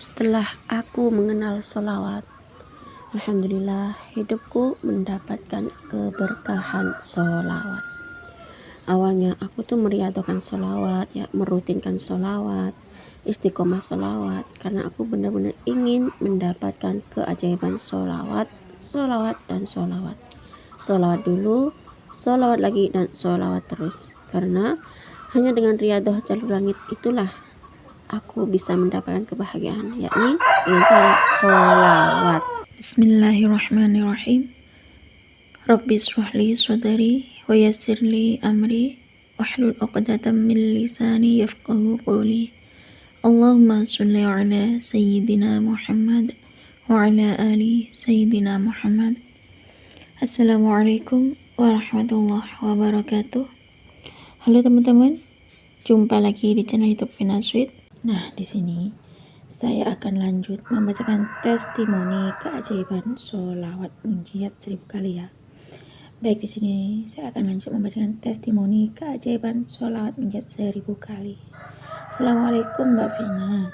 Setelah aku mengenal sholawat, alhamdulillah hidupku mendapatkan keberkahan sholawat. Awalnya aku tuh meriadokan sholawat, ya, merutinkan sholawat, istiqomah sholawat, karena aku benar-benar ingin mendapatkan keajaiban sholawat, sholawat dan sholawat. Sholawat dulu, sholawat lagi, dan sholawat terus. Karena hanya dengan riadoh jalur langit itulah aku bisa mendapatkan kebahagiaan, yakni dengan cara sholawat. Bismillahirrahmanirrahim. Rabbi shrahli sadri wa yassirli amri wahlul 'uqdatam min lisani yafqahu qawli. Allahumma sholli ala sayyidina Muhammad wa ala ali sayyidina Muhammad. Assalamualaikum warahmatullahi wabarakatuh. Halo teman-teman, jumpa lagi di channel YouTube Vina Sweet. Nah, di sini saya akan lanjut membacakan testimoni keajaiban sholawat munjiat 1000 kali, ya. Baik, di sini saya akan lanjut membacakan testimoni keajaiban sholawat munjiat 1000 kali. Assalamualaikum Mbak Vina.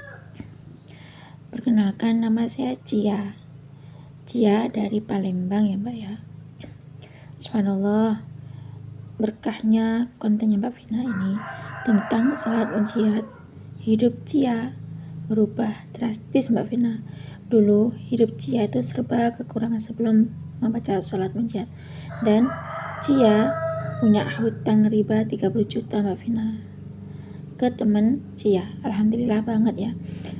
Perkenalkan, nama saya Cia dari Palembang, ya Mbak, ya. Subhanallah, berkahnya kontennya Mbak Vina ini tentang sholawat munjiat. Hidup Cia berubah drastis Mbak Vina. Dulu hidup Cia itu serba kekurangan sebelum membaca sholat munjiat. Dan Cia punya hutang riba 30 juta Mbak Vina ke teman Cia. Alhamdulillah banget, ya.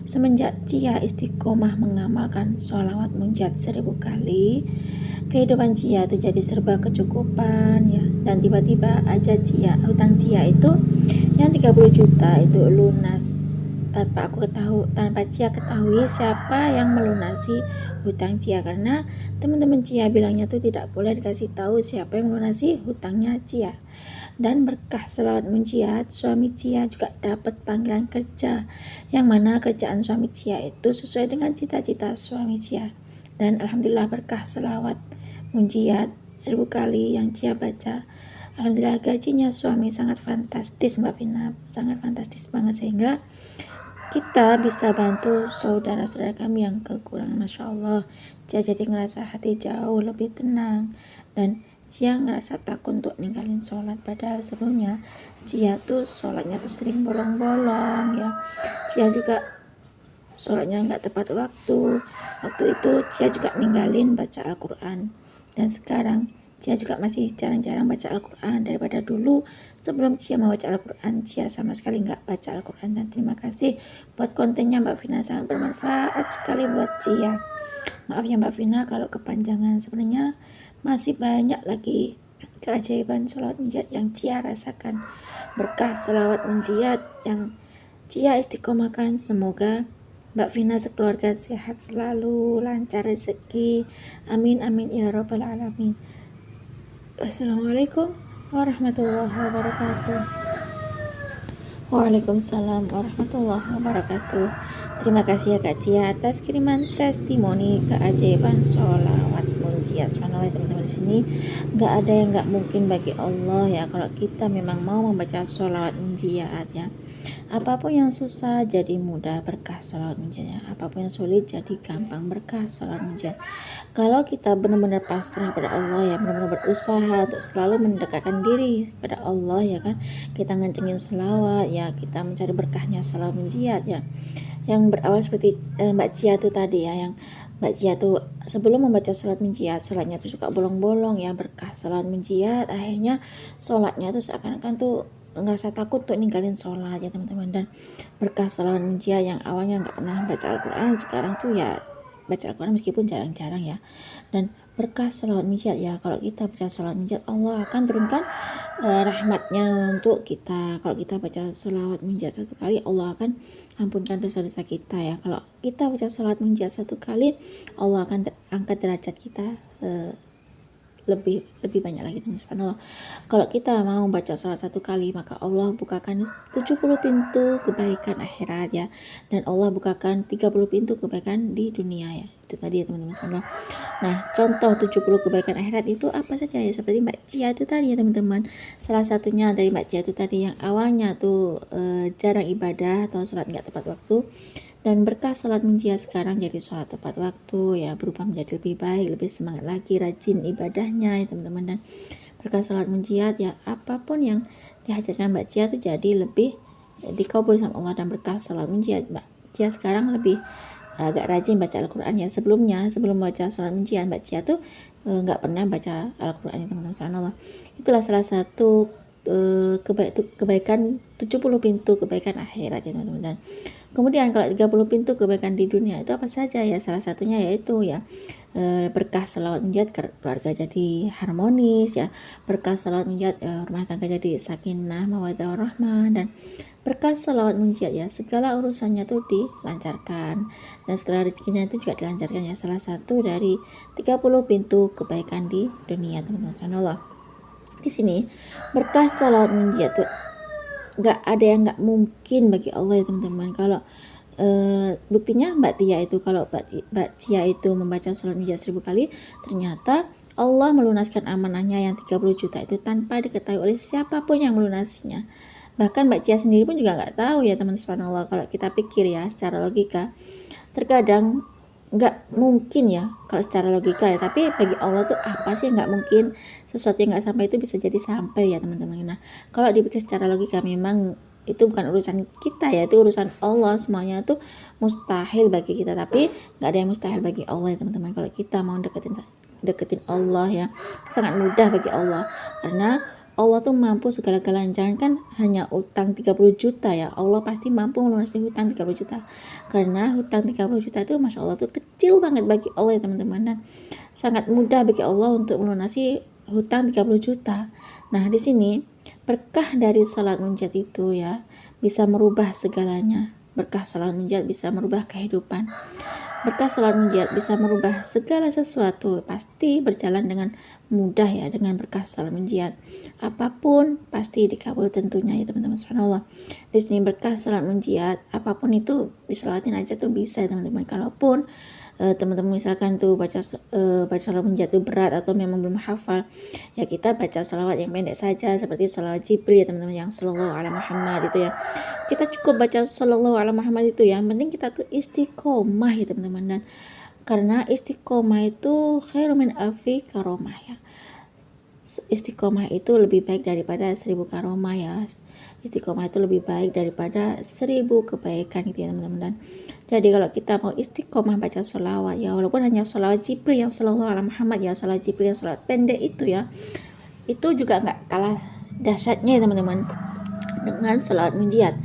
Semenjak Cia istiqomah mengamalkan sholawat munjiat 1000 kali, kehidupan Cia itu jadi serba kecukupan, ya. Dan tiba-tiba aja hutang Cia itu yang 30 juta itu lunas tanpa Cia ketahui siapa yang melunasi hutang Cia, karena teman-teman Cia bilangnya tuh tidak boleh dikasih tahu siapa yang melunasi hutangnya Cia. Dan berkah sholawat munjiat, suami Cia juga dapat panggilan kerja, yang mana kerjaan suami Cia itu sesuai dengan cita-cita suami Cia. Dan alhamdulillah berkah sholawat munjiat 1000 kali yang Cia baca, alhamdulillah gajinya suami sangat fantastis Mbak Vina, sangat fantastis banget, sehingga kita bisa bantu saudara-saudara kami yang kekurangan. Masya Allah, Cia jadi ngerasa hati jauh lebih tenang, dan Cia ngerasa takut untuk ninggalin sholat. Padahal sebelumnya Cia tuh sholatnya tuh sering bolong-bolong, ya. Cia juga sholatnya nggak tepat waktu. Waktu itu Cia juga ninggalin baca Al-Quran, dan sekarang Cia juga masih jarang-jarang baca Al-Quran. Daripada dulu sebelum Cia mau baca Al-Quran, Cia sama sekali nggak baca Al-Quran. Dan terima kasih buat kontennya Mbak Vina, sangat bermanfaat sekali buat Cia. Maaf ya Mbak Vina kalau kepanjangan, sebenarnya masih banyak lagi keajaiban sholawat munjiat yang Cia rasakan. Berkah sholawat munjiat yang Cia istiqomahkan, semoga Mbak Vina sekeluarga sehat selalu, lancar rezeki, amin amin ya rabbal alamin. Assalamualaikum warahmatullahi wabarakatuh. Waalaikumsalam warahmatullahi wabarakatuh. Terima kasih ya Kak Cia atas kiriman testimoni keajaiban sholawat munjiat. Subhanallah, teman-teman, di sini nggak ada yang nggak mungkin bagi Allah, ya. Kalau kita memang mau membaca sholawat munjiat, ya. Apapun yang susah jadi mudah berkah sholawat munjiat. Apapun yang sulit jadi gampang berkah sholawat munjiat. Kalau kita benar-benar pasrah pada Allah, ya, benar-benar berusaha untuk selalu mendekatkan diri pada Allah, ya kan, kita ngencengin sholawat, ya, kita mencari berkahnya sholawat munjiat, ya, yang berawal seperti Mbak Cia tuh tadi, ya, yang Mbak Cia tuh sebelum membaca sholat munjiat, sholatnya tuh suka bolong-bolong, ya. Berkah sholat munjiat, akhirnya sholatnya tuh seakan-akan tuh ngerasa takut untuk ninggalin sholat, ya teman-teman. Dan berkah sholat munjiat yang awalnya nggak pernah baca Al-Quran, sekarang tuh ya baca Al-Quran meskipun jarang-jarang, ya. Dan berkah sholawat munjiat, ya, kalau kita baca sholawat munjiat, Allah akan turunkan rahmatnya untuk kita. Kalau kita baca sholawat munjiat 1 kali, Allah akan ampunkan dosa-dosa kita, ya. Kalau kita baca sholawat munjiat 1 kali, Allah akan angkat derajat kita lebih banyak lagi, teman-teman. Kalau kita mau baca salat 1 kali, maka Allah bukakan 70 pintu kebaikan akhirat, ya, dan Allah bukakan 30 pintu kebaikan di dunia, ya. Itu tadi, ya teman-teman. Nah, contoh 70 kebaikan akhirat itu apa saja, ya? Seperti Mbak Cia itu tadi, ya teman-teman. Salah satunya dari Mbak Cia itu tadi, yang awalnya tuh jarang ibadah atau sholat nggak tepat waktu, Dan berkah sholat munjiat sekarang jadi sholat tepat waktu ya, berubah menjadi lebih baik, lebih semangat lagi, rajin ibadahnya ya teman-teman. Dan berkah sholat munjiat ya, apapun yang dihajarkan Mbak Cia tuh jadi lebih dikabul sama Allah. Dan berkah sholat munjiat Mbak Cia sekarang lebih agak rajin baca Al-Quran ya. Sebelum baca sholat munjiat Mbak Cia tuh nggak pernah baca Al-Quran ya teman-teman. Subhanallah, itulah salah satu kebaikan 70 pintu kebaikan akhirat ya teman-teman. Dan kemudian kalau 30 pintu kebaikan di dunia itu apa saja ya, salah satunya yaitu ya berkah selawat munjiat keluarga jadi harmonis ya, berkah selawat munjiat rumah tangga jadi sakinah mawaddah warahmah, dan berkah selawat munjiat ya segala urusannya tuh dilancarkan dan segala rezekinya itu juga dilancarkan ya, salah satu dari 30 pintu kebaikan di dunia teman-teman. Subhanallah, di sini berkah selawat munjiat tuh nggak ada yang nggak mungkin bagi Allah ya teman-teman. Kalau buktinya Mbak Tia itu, kalau Mbak Tia itu membaca sholat munjiat 1000 kali, ternyata Allah melunaskan amanahnya yang 30 juta itu tanpa diketahui oleh siapapun yang melunasinya. Bahkan Mbak Tia sendiri pun juga nggak tahu ya teman-teman. Subhanallah, kalau kita pikir ya secara logika, terkadang nggak mungkin ya kalau secara logika ya, tapi bagi Allah tuh apa sih yang nggak mungkin, sesuatu yang nggak sampai itu bisa jadi sampai ya teman-teman. Nah kalau dipikir secara logika memang itu bukan urusan kita ya, itu urusan Allah, semuanya tuh mustahil bagi kita, tapi nggak ada yang mustahil bagi Allah ya teman-teman. Kalau kita mau deketin Allah ya, sangat mudah bagi Allah, karena Allah tuh mampu segala-galanya. Jangan kan hanya utang 30 juta ya, Allah pasti mampu melunasi hutang 30 juta. Karena hutang 30 juta itu Masya Allah tuh kecil banget bagi Allah ya teman-teman. Dan sangat mudah bagi Allah untuk melunasi hutang 30 juta. Nah di sini berkah dari sholat munjiat itu ya bisa merubah segalanya. Berkah sholat munjiat bisa merubah kehidupan. Berkah sholat munjiat bisa merubah segala sesuatu, pasti berjalan dengan mudah ya dengan berkah sholat munjiat. Apapun pasti dikabul tentunya ya teman-teman. Subhanallah, di sini berkah sholat munjiat apapun itu disolatin aja tuh bisa ya teman-teman. Kalaupun teman-teman misalkan tuh baca sholat munjiat itu berat atau memang belum hafal ya, kita baca sholawat yang pendek saja seperti sholawat Jibril ya teman-teman, yang sallallahu ala Muhammad itu ya. Kita cukup baca sallallahu ala Muhammad itu ya, yang penting kita tuh istiqomah ya teman-teman. Dan karena istiqomah itu khairu min alfi karomah ya, istiqomah itu lebih baik daripada 1000 karomah ya, istiqomah itu lebih baik daripada 1000 kebaikan gitu ya teman-teman. Dan jadi kalau kita mau istiqomah baca sholawat ya, walaupun hanya sholawat Jibril yang sallallahu ala Muhammad ya, sholawat Jibril yang sholawat pendek itu ya, itu juga nggak kalah dahsyatnya ya teman-teman dengan sholawat munjiat.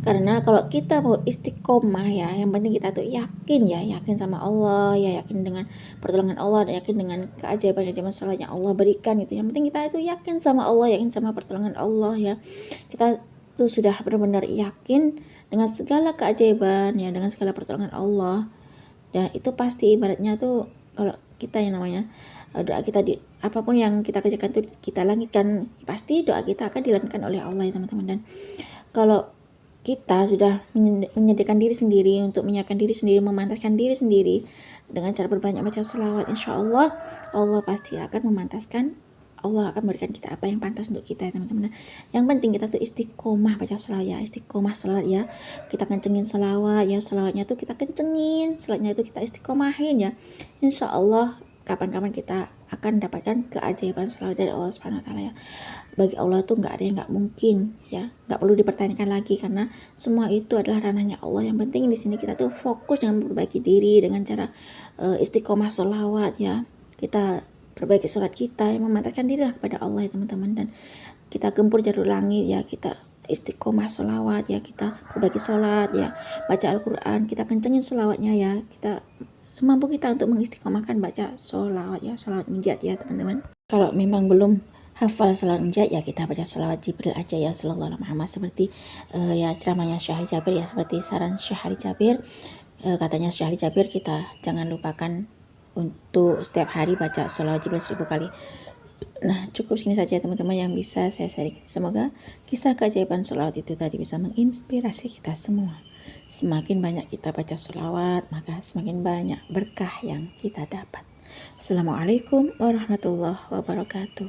Karena kalau kita mau istiqomah ya, yang penting kita tuh yakin sama Allah ya, yakin dengan pertolongan Allah, dan yakin dengan keajaiban masalah yang Allah berikan itu. Yang penting kita itu yakin sama Allah, yakin sama pertolongan Allah ya. Kita tuh sudah benar-benar yakin dengan segala keajaiban ya, dengan segala pertolongan Allah. Dan itu pasti ibaratnya tuh kalau kita yang namanya doa kita di apapun yang kita kerjakan tuh kita langitkan, pasti doa kita akan dilanggengkan oleh Allah ya teman-teman. Dan kalau kita sudah menyediakan diri sendiri untuk menyiapkan diri sendiri, memantaskan diri sendiri dengan cara berbanyak baca sholawat, insya Allah Allah pasti akan memantaskan, Allah akan memberikan kita apa yang pantas untuk kita ya teman-teman. Yang penting kita tuh istiqomah baca sholawat ya, istiqomah sholawat ya, kita kencengin sholawat ya, sholawatnya tuh kita kencengin, sholawatnya itu kita istiqomahin ya, insya Allah kapan-kapan kita akan dapatkan keajaiban sholawat dari Allah Subhanahu wa taala ya. Bagi Allah tuh nggak ada yang nggak mungkin ya, nggak perlu dipertanyakan lagi karena semua itu adalah ranahnya Allah. Yang penting di sini kita tuh fokus dengan memperbaiki diri dengan cara istiqomah sholawat ya, kita perbaiki sholat kita yang memantapkan diri kepada Allah ya teman-teman. Dan kita gempur jalur langit ya, kita istiqomah sholawat ya, kita perbaiki sholat ya, baca Al-Quran, kita kencengin sholawatnya ya, kita semampu kita untuk mengistiqomahkan baca sholawat ya, sholawat munjiat ya teman-teman. Kalau memang belum hafal sholawat munjiat ya, kita baca sholawat Jibril aja ya, sallallahu alaihi Muhammad, seperti ya ceramahnya Syekh Ali Jabir ya, seperti saran Syekh Ali Jabir. Katanya Syekh Ali Jabir, kita jangan lupakan untuk setiap hari baca sholawat Jibril 1000 kali. Nah cukup segini saja teman-teman yang bisa saya sharing. Semoga kisah keajaiban sholawat itu tadi bisa menginspirasi kita semua. Semakin banyak kita baca sholawat, maka semakin banyak berkah yang kita dapat. Assalamualaikum warahmatullahi wabarakatuh.